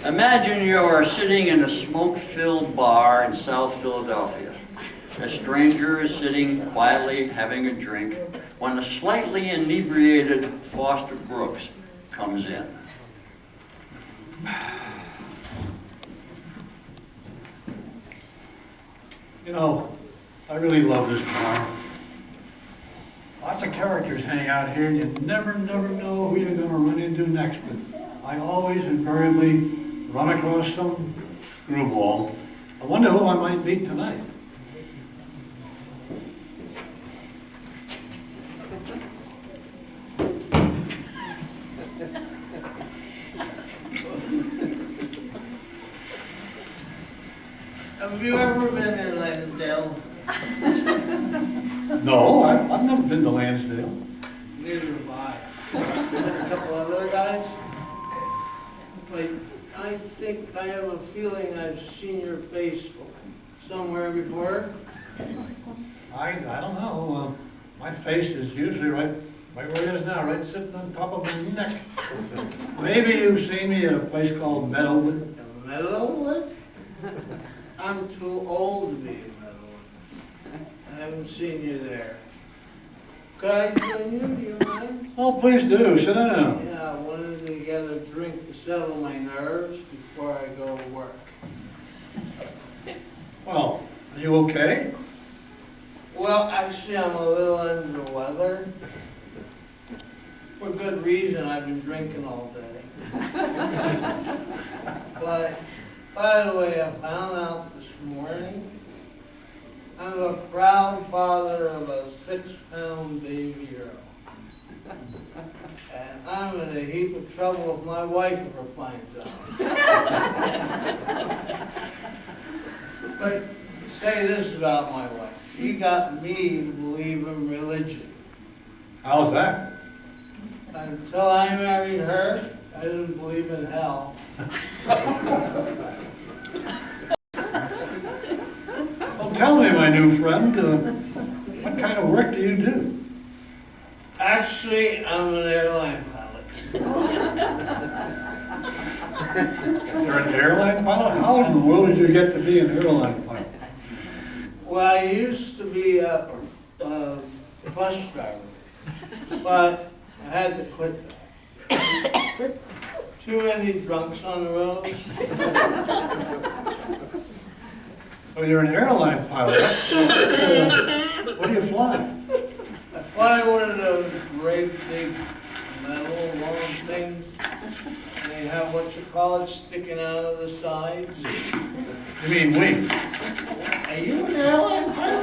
Imagine you're sitting in a smoke-filled bar in South Philadelphia. A stranger is sitting quietly having a drink when a slightly inebriated Foster Brooks comes in. You know, I really love this bar. Lots of characters hang out here, and you never know who you're going to run into next. But I always invariably run across some screwball. I wonder who I might meet tonight. Have you ever been in Lansdale? No, I've never been to Lansdale. Neither have I. And a couple other guys. But I think I have a feeling I've seen your face somewhere before. I don't know. My face is usually right where it is now, right sitting on top of my neck. Maybe you've seen me at a place called Meadowood. Meadowood? I'm too old to be in Meadowood. I haven't seen you there. Could I join you? Do you mind? Oh, please do. Sit down. Yeah, I wanted to get a drink to settle my nerves before I go to work. Well, are you okay? Well, actually, I'm a little under the weather. For good reason, I've been drinking all day. But, by the way, I found out this morning, I'm a proud father of a 6-pound baby girl. And I'm in a heap of trouble with my wife if her finds out. But say this about my wife. She got me to believe in religion. How's that? Until I married her, I didn't believe in hell. Well, tell me, my new friend, what kind of work do you do? Actually, I'm an airline pilot. You're an airline pilot? How in the world did you get to be an airline pilot? Well, I used to be a bus driver, but I had to quit that. Too many drunks on the road. So you're an airline pilot. What do you fly? I fly one of those great big metal long things. They have what you call it sticking out of the sides. You mean wings? Are you an airline pilot?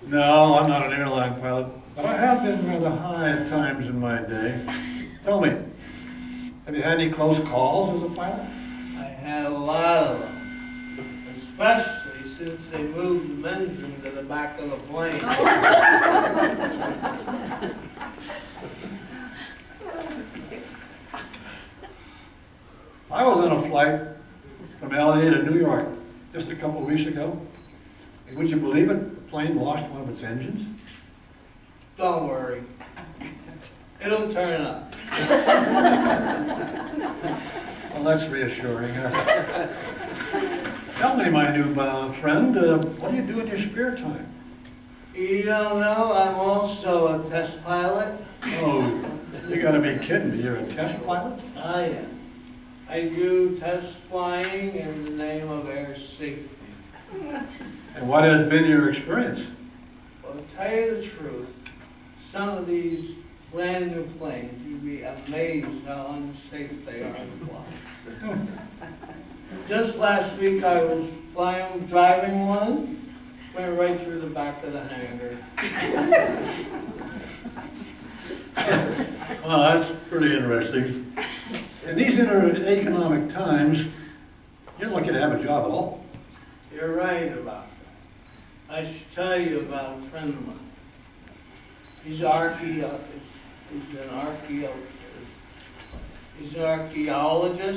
No, I'm not an airline pilot, but I have been rather high at times in my day. Tell me, have you had any close calls as a pilot? I had a lot of them, especially since they moved the men's room to the back of the plane. I was on a flight from LA to New York just a couple of weeks ago. And would you believe it? The plane lost one of its engines. Don't worry, it'll turn up. Well, that's reassuring. Tell me, my new friend, what do you do in your spare time? You don't know, I'm also a test pilot. Oh, you gotta be kidding me. You're a test pilot? I am. I do test flying in the name of air safety. And what has been your experience? Well, to tell you the truth, some of these brand new planes, you'd be amazed how unsafe they are to fly. Just last week I was driving one, went right through the back of the hangar. Well, that's pretty interesting. In these economic times, you're lucky to have a job at all. You're right about that. I should tell you about a friend of mine. He's an archaeologist.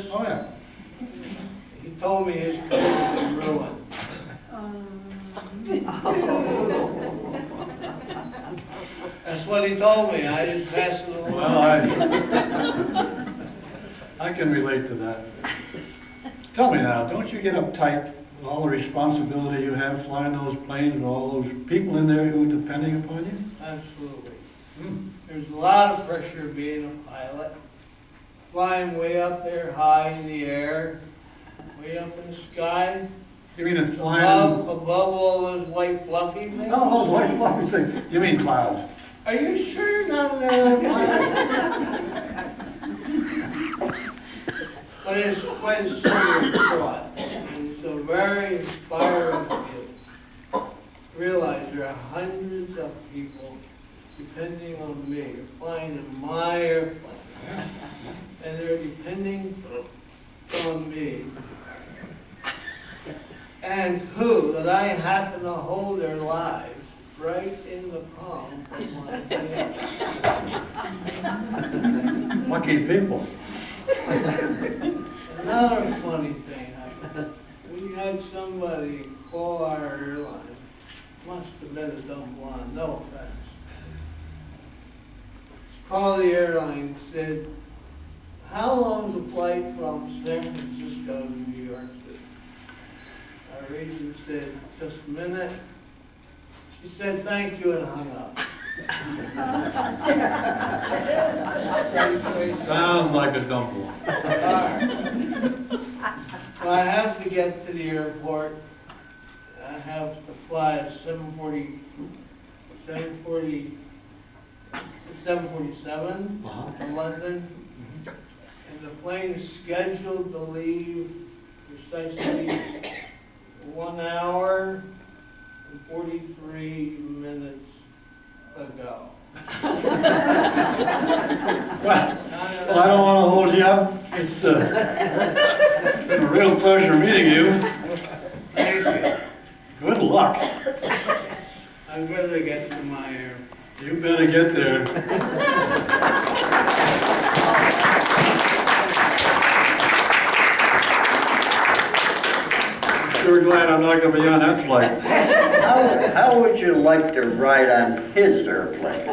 Oh, yeah. He told me his career was ruined. That's what he told me. I just passed it along. Well, I can relate to that. Tell me now, don't you get uptight with all the responsibility you have flying those planes with all those people in there who are depending upon you? Absolutely. Hmm. There's a lot of pressure being a pilot, flying way up there high in the air, way up in the sky, You mean it's flying? above all those white fluffy things. Oh, white fluffy thing. You mean clouds? Are you sure you're not an airplane? But it's quite a sobering thought. It's a very inspiring to realize there are hundreds of people depending on me, flying in my airplane. And they're depending on me. And who, that I happen to hold their lives right in the palm of my hand. Lucky people. Another funny thing happened. We had somebody call our airline, must have been a dumb blonde, no offense. Called the airline, said, how long is the flight from San Francisco to New York City? Our agent said, just a minute. She said, thank you, and hung up. Sounds like a dumb one. So I have to get to the airport. I have to fly at 7:47 Uh-huh. to London. And the plane is scheduled to leave precisely 1 hour and 43 minutes ago. Well, I don't want to hold you up. It's been a real pleasure meeting you. Thank you. Good luck. I'm going to get to my airport. You better get there. Sure glad I'm not going to be on that flight. How would you like to ride on his airplane?